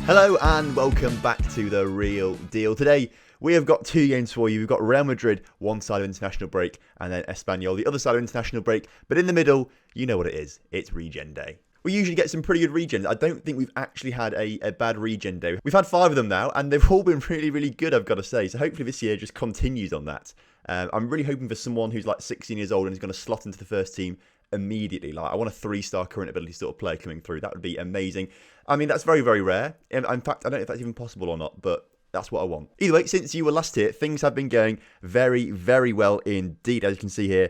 Hello and welcome back to The Real Deal. Today we have got two games for you. We've got Real Madrid, one side of international break, and then Espanyol, the other side of international break. But in the middle, you know what it is. It's Regen Day. We usually get some pretty good regens. I don't think we've actually had a bad regen day. We've had 5 of them now, and they've all been really, really good, I've got to say. So hopefully this year just continues on that. I'm really hoping for someone who's like 16 years old and is going to slot into the first team immediately. Like, I want a 3-star current ability sort of player coming through. That would be amazing. I mean, that's very, very rare. In fact, I don't know if that's even possible or not, but that's what I want. Either way, since you were last here, things have been going very, very well indeed. As you can see here,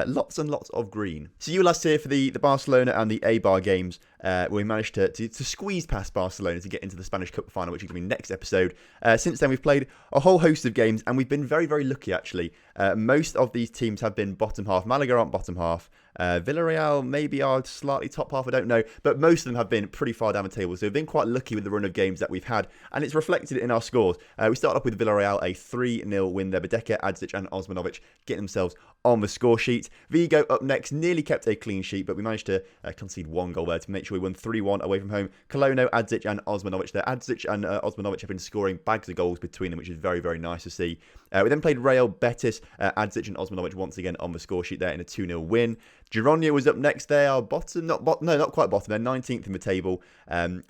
lots and lots of green. So you were last here for the Barcelona and the Eibar games, where we managed to squeeze past Barcelona to get into the Spanish Cup final, which is going to be next episode. Since then, we've played a whole host of games, and we've been very, very lucky, actually. Most of these teams have been bottom half. Malaga aren't bottom half. Villarreal maybe are slightly top half, I don't know. But most of them have been pretty far down the table. So we've been quite lucky with the run of games that we've had. And it's reflected in our scores. We started off with Villarreal, a 3-0 win there. Bedecker, Adzic and Osmanovic getting themselves on the score sheet. Vigo up next, nearly kept a clean sheet, but we managed to concede 1 goal there to make sure we won 3-1 away from home. Colono, Adzic and Osmanovic there. Adzic and Osmanovic have been scoring bags of goals between them, which is very, very nice to see. We then played Real Betis, Adzic and Osmanovic once again on the score sheet there in a 2-0 win. Girona was up next. They are bottom, not quite bottom. They're 19th in the table.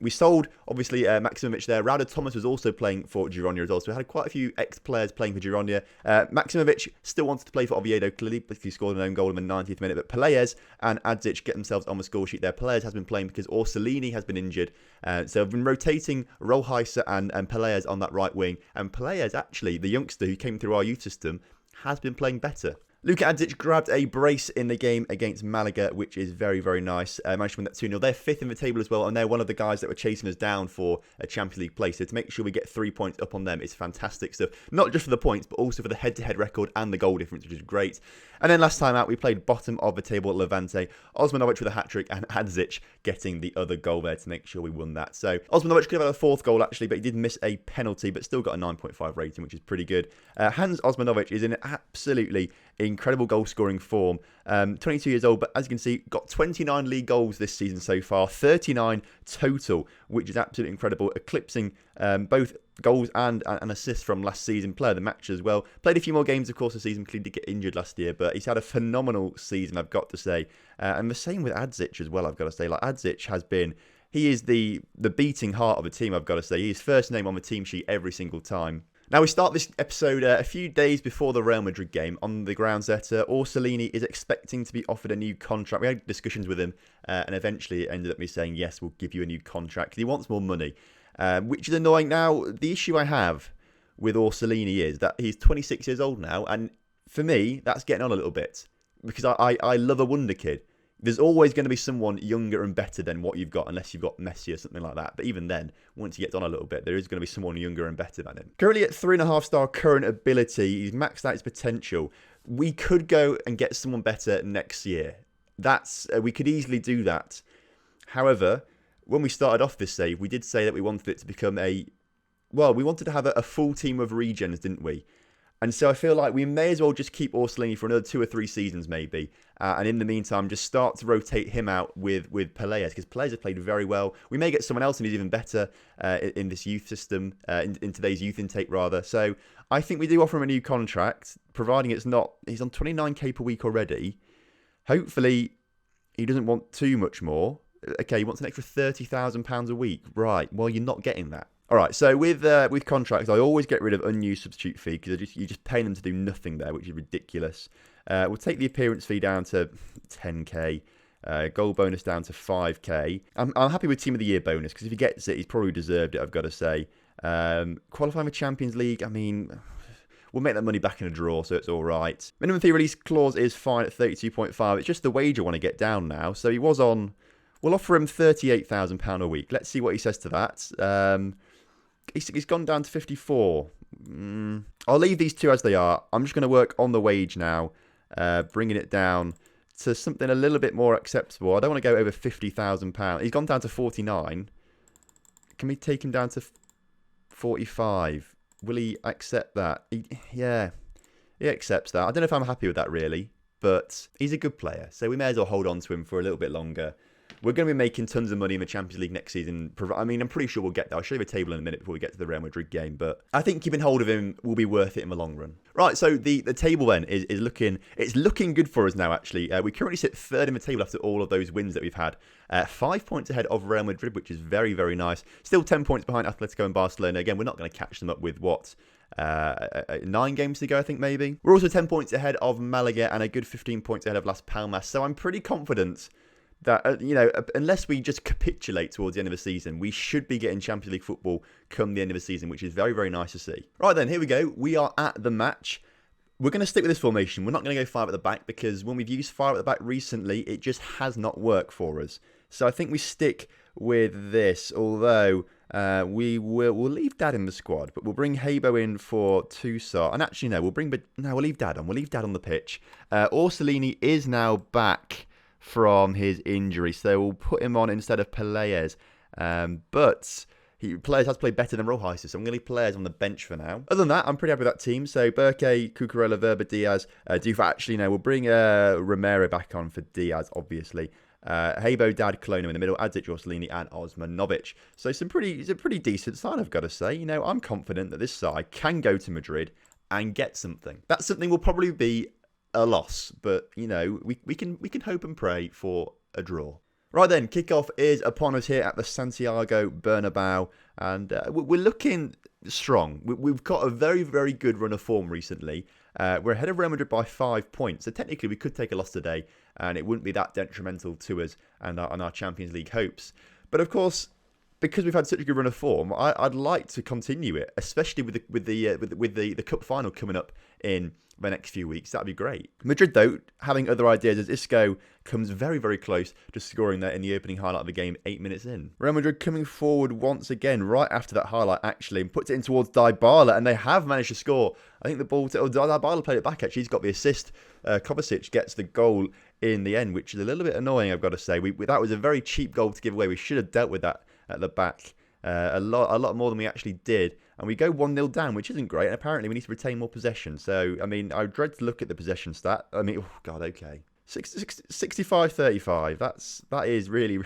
We sold, obviously, Maximovic there. Rauda Thomas was also playing for Girona as well. So we had quite a few ex-players playing for Girona. Maximovic still wanted to play for Oviedo, clearly, because he scored an own goal in the 90th minute. But Pelaez and Adzic get themselves on the score sheet there. Pelaez has been playing because Orsolini has been injured. So I've been rotating Rollheiser and Pelaez on that right wing. And Pelaez, actually, the youngster who came through our youth system, has been playing better. Luka Adzic grabbed a brace in the game against Malaga, which is very, very nice. Managed to win that 2-0. They're 5th in the table as well, and they're one of the guys that were chasing us down for a Champions League place. So to make sure we get 3 points up on them is fantastic stuff. Not just for the points, but also for the head-to-head record and the goal difference, which is great. And then last time out, we played bottom of the table at Levante. Osmanovic with a hat-trick and Adzic getting the other goal there to make sure we won that. So Osmanovic could have had a 4th goal, actually, but he did miss a penalty, but still got a 9.5 rating, which is pretty good. Hans Osmanovic is in an absolutely incredible goal-scoring form. 22 years old, but as you can see, got 29 league goals this season so far, 39 total, which is absolutely incredible, eclipsing both goals and assists from last season. Player of the match as well. Played a few more games, of course, this season. Clearly did get injured last year, but he's had a phenomenal season, I've got to say. And the same with Adzic as well, I've got to say. Like, Adzic has been... He is the beating heart of the team, I've got to say. He's first name on the team sheet every single time. Now, we start this episode a few days before the Real Madrid game on the grounds that Orsolini is expecting to be offered a new contract. We had discussions with him, and eventually it ended up me saying, yes, we'll give you a new contract. He wants more money, which is annoying. Now, the issue I have with Orsolini is that he's 26 years old now, and for me, that's getting on a little bit, because I love a Wonderkid. There's always going to be someone younger and better than what you've got, unless you've got Messi or something like that. But even then, once he gets on a little bit, there is going to be someone younger and better than him. Currently at 3.5-star current ability, he's maxed out his potential. We could go and get someone better next year. We could easily do that. However, when we started off this save, we did say that we wanted it to become we wanted to have a full team of regens, didn't we? And so I feel like we may as well just keep Orsolini for another 2 or 3 seasons maybe. And in the meantime, just start to rotate him out with Pelaez, because Pelaez has played very well. We may get someone else and he's even better in this youth system, in today's youth intake rather. So I think we do offer him a new contract, providing it's not... He's on 29k per week already. Hopefully he doesn't want too much more. Okay, he wants an extra £30,000 a week. Right, well, you're not getting that. All right, so with contracts, I always get rid of unused substitute fee because you're just paying them to do nothing there, which is ridiculous. We'll take the appearance fee down to 10k, goal bonus down to 5k. I'm happy with Team of the Year bonus because if he gets it, he's probably deserved it, I've got to say. Qualifying for Champions League, I mean, we'll make that money back in a draw, so it's all right. Minimum fee release clause is fine at 32.5. It's just the wage I want to get down now. So he was on... We'll offer him £38,000 a week. Let's see what he says to that. He's gone down to 54. I'll leave these two as they are. I'm just going to work on the wage now, bringing it down to something a little bit more acceptable. I don't want to go over £50,000. He's gone down to 49. Can we take him down to 45? Will he accept that? Yeah, he accepts that. I don't know if I'm happy with that, really, but he's a good player, so we may as well hold on to him for a little bit longer. we're going to be making tons of money in the Champions League next season. I mean, I'm pretty sure we'll get there. I'll show you the table in a minute before we get to the Real Madrid game, but I think keeping hold of him will be worth it in the long run. Right, so the table then is looking good for us now, actually. We currently sit third in the table after all of those wins that we've had. 5 points ahead of Real Madrid, which is very, very nice. Still 10 points behind Atletico and Barcelona. Again, we're not going to catch them up with 9 games to go, I think, maybe. We're also 10 points ahead of Malaga and a good 15 points ahead of Las Palmas. So I'm pretty confident that, unless we just capitulate towards the end of the season, we should be getting Champions League football come the end of the season, which is very, very nice to see. Right then, here we go. We are at the match. We're going to stick with this formation. We're not going to go 5 at the back because when we've used 5 at the back recently, it just has not worked for us. So I think we stick with this, although we'll leave Dad in the squad, but we'll bring Habo in for Toussaint. And actually, no, we'll leave Dad on. We'll leave Dad on the pitch. Orsolini is now back from his injury, so we'll put him on instead of Pelaez. But Pelaez has played better than Rojas, so I'm going to leave Pelaez on the bench for now. Other than that, I'm pretty happy with that team. So Burke, Cucurella, Verba, Diaz, Actually, no, we'll bring Romero back on for Diaz, obviously. Habo, Dad, Colono in the middle, Adzic, Orsolini, and Osmanovic. So it's a pretty decent side, I've got to say. I'm confident that this side can go to Madrid and get something. That something will probably be a loss, but we can hope and pray for a draw. Right then, kickoff is upon us here at the Santiago Bernabeu, and we're looking strong. We've got a very, very good run of form recently. We're ahead of Real Madrid by 5 points, so technically we could take a loss today, and it wouldn't be that detrimental to us and our Champions League hopes. But of course, because we've had such a good run of form, I'd like to continue it, especially with the cup final coming up in the next few weeks. That'd be great. Madrid, though, having other ideas, as Isco comes very, very close to scoring there in the opening highlight of the game 8 minutes in. Real Madrid coming forward once again, right after that highlight, actually, and puts it in towards Dybala, and they have managed to score. I think the ball Dybala played it back, actually. He's got the assist. Kovacic gets the goal in the end, which is a little bit annoying, I've got to say. That was a very cheap goal to give away. We should have dealt with that at the back a lot more than we actually did. And we go 1-0 down, which isn't great. And apparently we need to retain more possession. So, I mean, I dread to look at the possession stat. I mean, oh, God, okay. 65-35. That is really...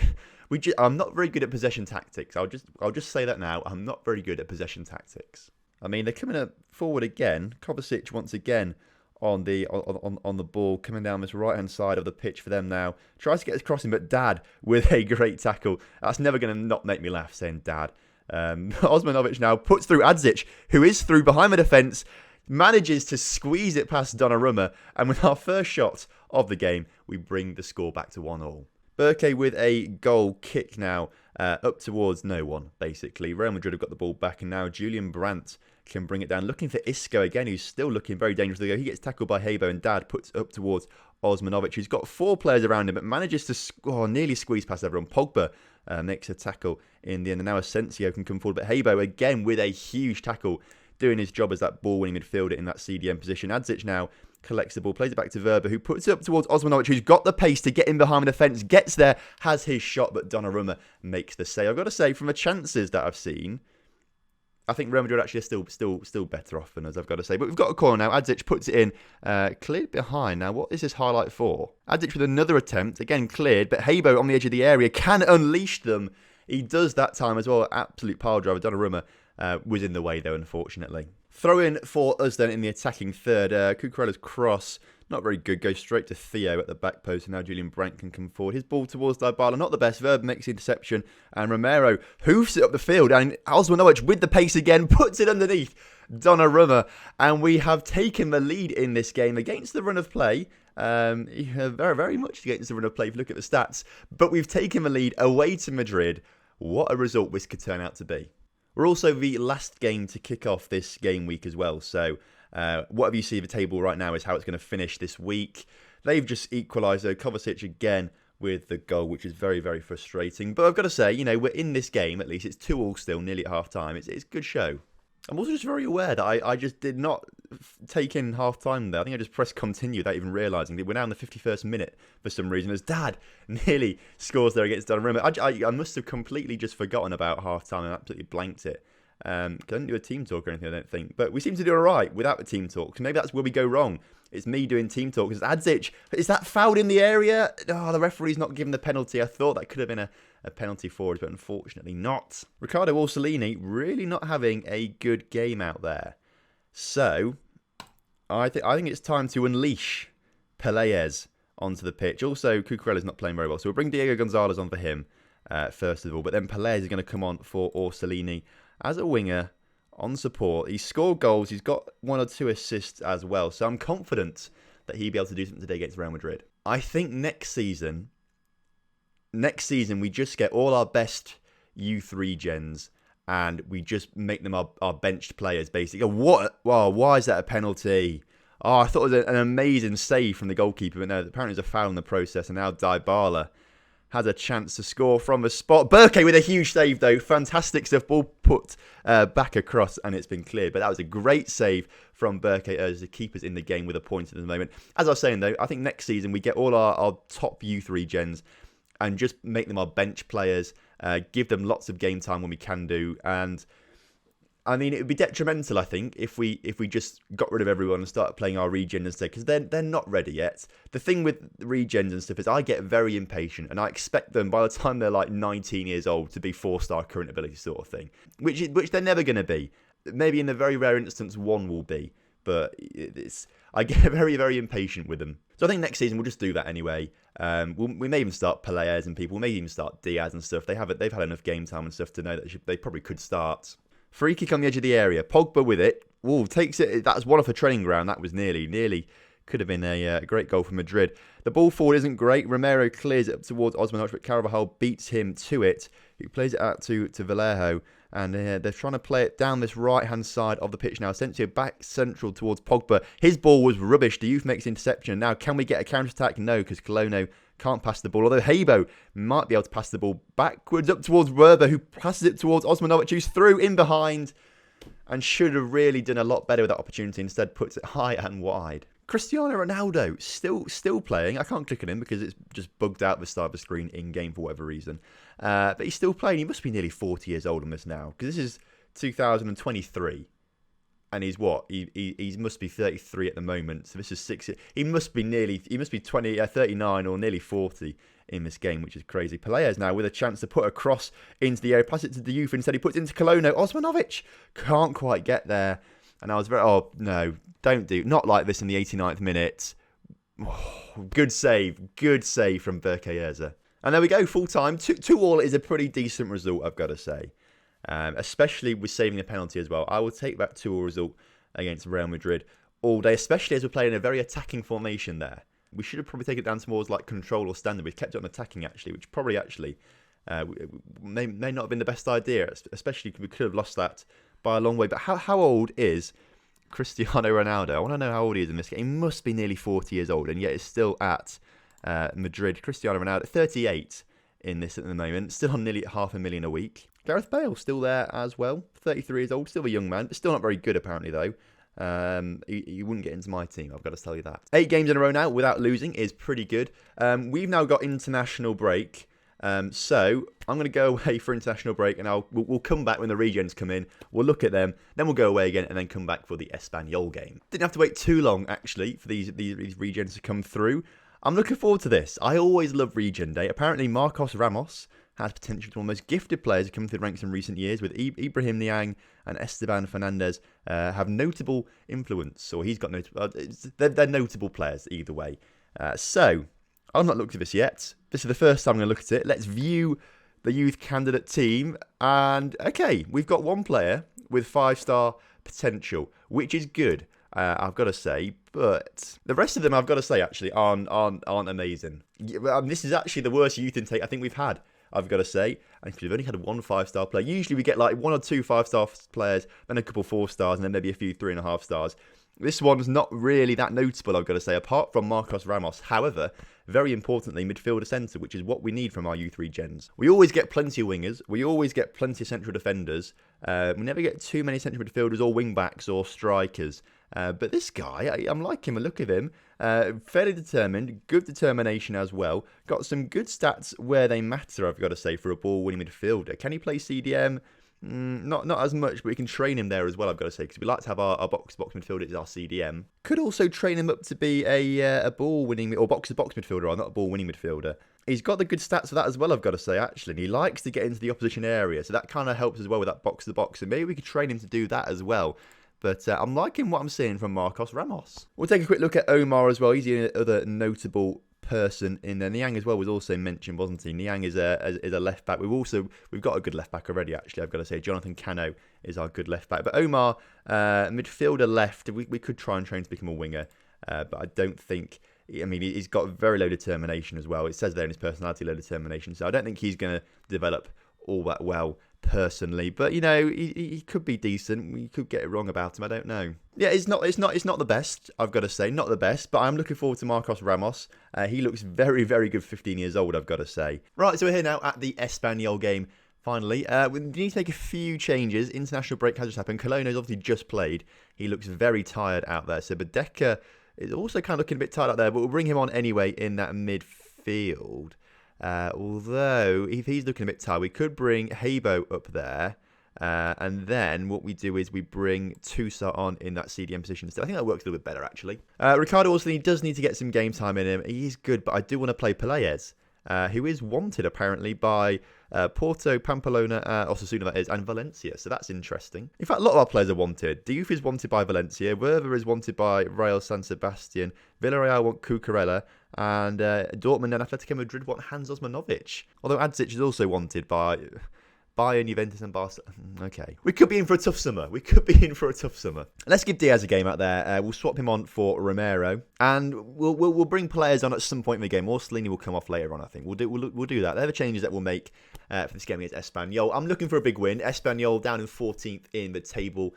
I'm not very good at possession tactics. I'll just say that now. I'm not very good at possession tactics. I mean, they're coming forward again. Kovacic once again on the ball, coming down this right-hand side of the pitch for them now. Tries to get his crossing, but Dad with a great tackle. That's never going to not make me laugh, saying Dad. Osmanovic now puts through Adzic, who is through behind the defence, manages to squeeze it past Donnarumma, and with our first shot of the game, we bring the score back to 1-1. Burke with a goal kick now, up towards no one, basically. Real Madrid have got the ball back, and now Julian Brandt can bring it down. Looking for Isco again, who's still looking very dangerous to go. He gets tackled by Habo, and Dad puts up towards Osmanovic, who's got 4 players around him, but manages to nearly squeeze past everyone. Pogba makes a tackle in the end, and now Asensio can come forward, but Habo again with a huge tackle, doing his job as that ball-winning midfielder in that CDM position. Adzic now collects the ball, plays it back to Verba, who puts it up towards Osmanovic, who's got the pace to get in behind the defence, gets there, has his shot, but Donnarumma makes the save. I've got to say, from the chances that I've seen, I think Real Madrid actually are still better off than us, I've got to say. But we've got a corner now. Adzic puts it in, cleared behind. Now, what is this highlight for? Adzic with another attempt, again cleared, but Habo on the edge of the area can unleash them. He does that time as well. Absolute pile driver. Donnarumma was in the way, though, unfortunately. Throw in for us then in the attacking third. Cucurella's cross, not very good. Goes straight to Theo at the back post, and now Julian Brandt can come forward. His ball towards Dybala, not the best. Verb makes the interception, and Romero hoofs it up the field, and Osmanovic with the pace again puts it underneath Donnarumma, and we have taken the lead in this game against the run of play. Very, very much against the run of play if you look at the stats, but we've taken the lead away to Madrid. What a result this could turn out to be. We're also the last game to kick off this game week as well. So whatever you see of the table right now is how it's going to finish this week. They've just equalised, though. Kovacic again with the goal, which is very, very frustrating. But I've got to say, we're in this game, at least. It's 2-2 still, nearly at half-time. It's a good show. I'm also just very aware that I just did not take in half-time there. I think I just pressed continue without even realising that we're now in the 51st minute for some reason, as Dad nearly scores there against Donnarumma. I must have completely just forgotten about half-time and absolutely blanked it. Don't do a team talk or anything, I don't think. But we seem to do all right without the team talk. So maybe that's where we go wrong. It's me doing team talk. Because Adzic, is that fouled in the area? Oh, the referee's not given the penalty. I thought that could have been a penalty for us, but unfortunately not. Riccardo Orsolini really not having a good game out there. So I think it's time to unleash Pelaez onto the pitch. Also, Cucurella's not playing very well. So we'll bring Diego Gonzalez on for him, first of all. But then Pelaez is going to come on for Orsolini as a winger on support. He's scored goals. He's got 1 or 2 assists as well. So I'm confident that he'll be able to do something today against Real Madrid. I think next season we just get all our best youth regens and we just make them our benched players, basically. What? Wow, why is that a penalty? Oh, I thought it was an amazing save from the goalkeeper, but no, apparently it was a foul in the process, and now Dybala has a chance to score from the spot. Burke with a huge save, though. Fantastic stuff. Ball put back across, and it's been cleared. But that was a great save from Burke as the keeper's in the game with a point at the moment. As I was saying, though, I think next season we get all our top youth regens and just make them our bench players, give them lots of game time when we can do. And I mean, it would be detrimental, I think, if we just got rid of everyone and started playing our regen instead, because they're not ready yet. The thing with regens and stuff is I get very impatient, and I expect them by the time they're like 19 years old to be 4-star current ability sort of thing, which they're never going to be. Maybe in the very rare instance one will be, but I get very, very impatient with them. So I think next season we'll just do that anyway. We may even start Pelaez and people. We may even start Diaz and stuff. They've had enough game time and stuff to know that they probably could start. Free kick on the edge of the area. Pogba with it. Ooh, takes it. That's one off a training ground. That was nearly could have been a great goal for Madrid. The ball forward isn't great. Romero clears it up towards Osman, but Carvajal beats him to it. He plays it out to Vallejo. And they're trying to play it down this right-hand side of the pitch now. Asensio back central towards Pogba. His ball was rubbish. The youth makes interception. Now, can we get a counter-attack? No, because Colono can't pass the ball. Although Habo might be able to pass the ball backwards up towards Werber, who passes it towards Osmanovic, who's through in behind and should have really done a lot better with that opportunity. Instead, puts it high and wide. Cristiano Ronaldo still playing. I can't click on him because it's just bugged out the start of the screen in-game for whatever reason. But he's still playing. He must be nearly 40 years old on this now, because this is 2023. And he's what? He must be 33 at the moment. So this is 6. He must be 39 or nearly 40 in this game, which is crazy. Pelaez now with a chance to put a cross into the area, pass it to the youth. Instead, he puts it into Colono. Osmanovic can't quite get there. And I was no, don't do. Not like this in the 89th minute. Oh, good save from Berkeyerza. And there we go, full time. 2-2 is a pretty decent result, I've got to say. Especially with saving a penalty as well. I will take that 2-2 result against Real Madrid all day, especially as we're playing a very attacking formation there. We should have probably taken it down towards like control or standard. We've kept it on attacking actually, which probably may not have been the best idea, especially we could have lost that by a long way. But how old is Cristiano Ronaldo? I want to know how old he is in this game. He must be nearly 40 years old, and yet is still at Madrid. Cristiano Ronaldo, 38 in this at the moment, still on nearly $500,000 a week. Gareth Bale still there as well, 33 years old, still a young man, but still not very good apparently though. He wouldn't get into my team, I've got to tell you that. 8 games in a row now without losing is pretty good. We've now got international break, so I'm going to go away for international break, and we'll come back when the regens come in. We'll look at them, then we'll go away again, and then come back for the Espanyol game. Didn't have to wait too long actually for these regens to come through. I'm looking forward to this. I always love Regen Day. Apparently, Marcos Ramos has potential to one of the most gifted players who come through the ranks in recent years, with Ibrahim Niang and Esteban Fernandez have notable influence, or he's got notable. They're notable players either way. So I've not looked at this yet. This is the first time I'm going to look at it. Let's view the youth candidate team, and okay, we've got one player with 5-star potential, which is good. I've got to say, but the rest of them, I've got to say, actually aren't amazing. This is actually the worst youth intake I think we've had, I've got to say. And we've only had 1 5-star player. Usually we get like 1 or 2 5-star players, then a couple 4 stars, and then maybe a few 3.5 stars. This one's not really that notable, I've got to say, apart from Marcos Ramos. However, very importantly, midfielder centre, which is what we need from our youth regens. We always get plenty of wingers. We always get plenty of central defenders. We never get too many central midfielders or wing-backs or strikers. But this guy, I'm liking the look of him. Fairly determined, good determination as well. Got some good stats where they matter, I've got to say, for a ball-winning midfielder. Can he play CDM? Not as much, but we can train him there as well, I've got to say, because we like to have our box-to-box midfielder as our CDM. Could also train him up to be a ball-winning, or box-to-box midfielder, or not a ball-winning midfielder. He's got the good stats for that as well, I've got to say, actually. And he likes to get into the opposition area, so that kind of helps as well with that box-to-box. And maybe we could train him to do that as well. But I'm liking what I'm seeing from Marcos Ramos. We'll take a quick look at Omar as well. He's the other notable person in there. Niang as well was also mentioned, wasn't he? Niang is a left back. We've got a good left back already, actually, I've got to say. Jonathan Cano is our good left back. But Omar, midfielder left, we could try and train to become a winger. But I don't think, I mean, he's got very low determination as well. It says there in his personality, low determination. So I don't think he's going to develop all that well personally, but you know, he could be decent. We could get it wrong about him. I don't know. Yeah, it's not the best. I've got to say, not the best. But I'm looking forward to Marcos Ramos. He looks very, very good. 15 years old, I've got to say. Right, so we're here now at the Espanyol game. Finally, we need to make a few changes. International break has just happened. Cologno's obviously just played. He looks very tired out there. So Badeka is also kind of looking a bit tired out there, but we'll bring him on anyway in that midfield. Although, if he's looking a bit tired, we could bring Habo up there. And then what we do is we bring Tusa on in that CDM position instead. I think that works a little bit better, actually. Ricardo also does need to get some game time in him. He is good, but I do want to play Pelaez, who is wanted, apparently, by Porto, Pamplona, Osasuna, that is, and Valencia. So that's interesting. In fact, a lot of our players are wanted. Diouf is wanted by Valencia. Werver is wanted by Real San Sebastian. Villarreal want Cucurella. And Dortmund and Atletico Madrid want Hans Osmanovic. Although Adzic is also wanted by Bayern, Juventus and Barcelona. Okay. We could be in for a tough summer. Let's give Diaz a game out there. We'll swap him on for Romero. And we'll bring players on at some point in the game. Orsolini will come off later on, I think. We'll do that. They're the changes that we'll make for this game against Espanyol. I'm looking for a big win. Espanyol down in 14th in the table.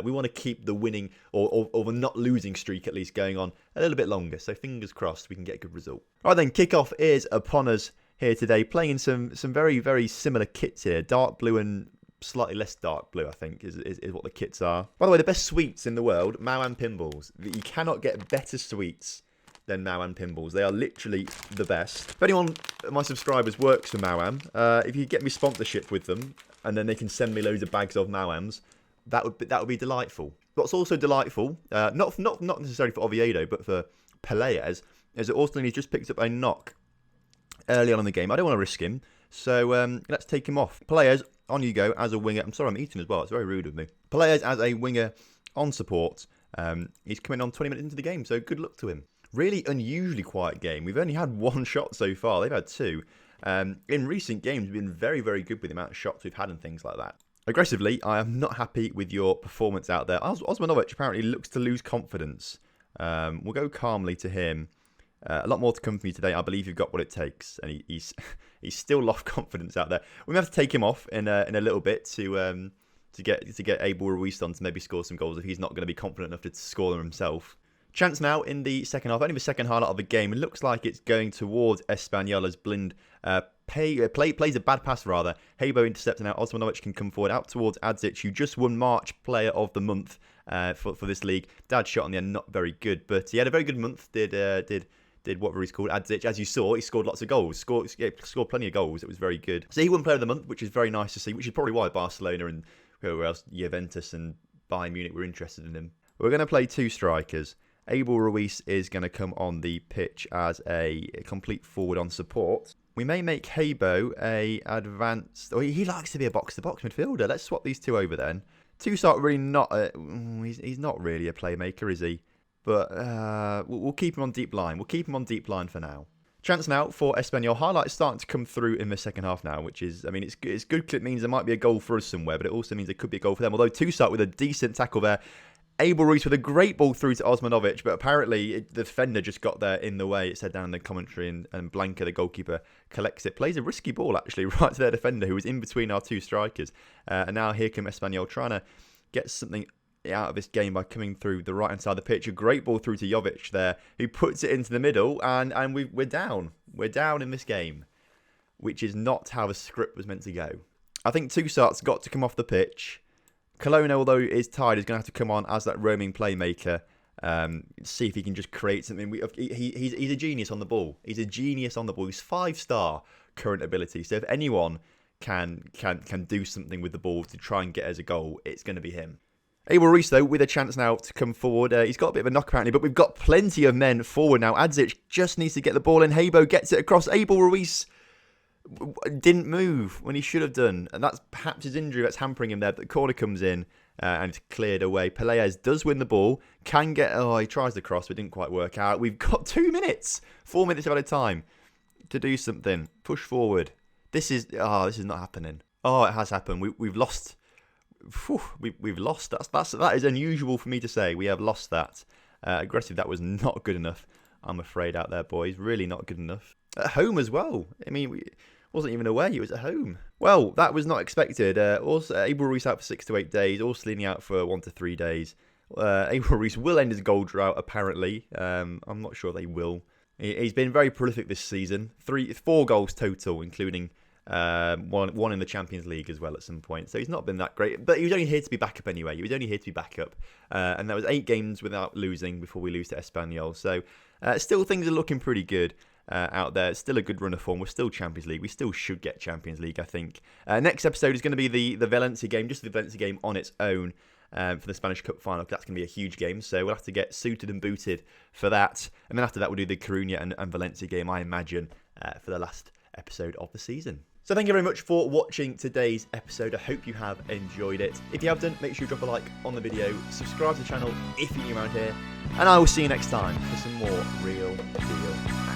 We want to keep the winning or the not losing streak at least going on a little bit longer. So fingers crossed we can get a good result. All right then, kickoff is upon us here today. Playing in some very, very similar kits here. Dark blue and slightly less dark blue, I think, is what the kits are. By the way, the best sweets in the world, Mao and Pinballs. You cannot get better sweets than Mao and Pinballs. They are literally the best. If anyone of my subscribers works for Mao, if you get me sponsorship with them, and then they can send me loads of bags of Mao-Ams, that would be delightful. What's also delightful, not necessarily for Oviedo, but for Pelaez, is that Orsolini's just picked up a knock early on in the game. I don't want to risk him, so let's take him off. Pelaez, on you go as a winger. I'm sorry, I'm eating as well. It's very rude of me. Pelaez as a winger on support. He's coming on 20 minutes into the game, so good luck to him. Really unusually quiet game. We've only had one shot so far. They've had two. In recent games, we've been very, very good with the amount of shots we've had and things like that. Aggressively, I am not happy with your performance out there. Osmanovic apparently looks to lose confidence. We'll go calmly to him. A lot more to come from you today. I believe you've got what it takes, and he's still lost confidence out there. We may have to take him off in a little bit to get Abel Ruiz on to maybe score some goals if he's not going to be confident enough to score them himself. Chance now in the second half. Only the second highlight of the game. It looks like it's going towards Espanyol as Blind plays a bad pass rather. Habo intercepts now. Osmanovic can come forward out towards Adzic, who just won March Player of the Month for this league. Dad's shot on the end, not very good, but he had a very good month. Did whatever he's called, Adzic. As you saw, he scored lots of goals. Scored plenty of goals. It was very good. So he won Player of the Month, which is very nice to see, which is probably why Barcelona and whoever else, Juventus and Bayern Munich, were interested in him. We're going to play two strikers. Abel Ruiz is going to come on the pitch as a complete forward on support. We may make Habo a advanced... Oh, he likes to be a box-to-box midfielder. Let's swap these two over then. Toussaint really not... he's not really a playmaker, is he? But we'll keep him on deep line. We'll keep him on deep line for now. Chance now for Espanyol. Highlights starting to come through in the second half now, which is... I mean, it's good. It means there might be a goal for us somewhere, but it also means there could be a goal for them. Although Toussaint with a decent tackle there. Abel Ruiz with a great ball through to Osmanovic, but apparently the defender just got there in the way. It said down in the commentary, and Blanca, the goalkeeper, collects it. Plays a risky ball, actually, right to their defender, who was in between our two strikers. And now here come Espanyol, trying to get something out of this game by coming through the right-hand side of the pitch. A great ball through to Jovic there, who puts it into the middle, and we're down. We're down in this game, which is not how the script was meant to go. I think Toussaint's got to come off the pitch. Cologno, although is tired, is going to have to come on as that roaming playmaker. See if he can just create something. He's a genius on the ball. He's a genius on the ball. He's 5-star current ability. So if anyone can do something with the ball to try and get us a goal, it's going to be him. Abel Ruiz, though, with a chance now to come forward. He's got a bit of a knock apparently, but we've got plenty of men forward now. Adzic just needs to get the ball in. Habo gets it across. Abel Ruiz didn't move when he should have done, and that's perhaps his injury that's hampering him there. But the corner comes in and it's cleared away. Pelaez does win the ball. He tries the cross, but it didn't quite work out. We've got 2 minutes, 4 minutes at a time to do something. Push forward. This is not happening. Oh, it has happened. We've lost. We've lost. That is unusual for me to say. We have lost that. Aggressive. That was not good enough. I'm afraid out there, boys. Really not good enough. At home as well. I mean, we wasn't even away. It was at home. Well, that was not expected. Also, Abel Ruiz out for 6 to 8 days. Orsolini out for 1 to 3 days. Abel Ruiz will end his goal drought, apparently. I'm not sure they will. He's been very prolific this season. 4 goals total, including one in the Champions League as well at some point. So he's not been that great. But he was only here to be backup anyway. He was only here to be backup. And that was 8 games without losing before we lose to Espanyol. So still things are looking pretty good out there. It's still a good run of form. We're still Champions League. We still should get Champions League, I think. Next episode is going to be the Valencia game, just the Valencia game on its own. For the Spanish Cup final, because that's going to be a huge game, so we'll have to get suited and booted for that, and then after that we'll do the Coruña and Valencia game, I imagine, for the last episode of the season. So thank you very much for watching today's episode. I hope you have enjoyed it. If you have done, make sure you drop a like on the video, subscribe to the channel if you're new around here, and I will see you next time for some more Real Deal.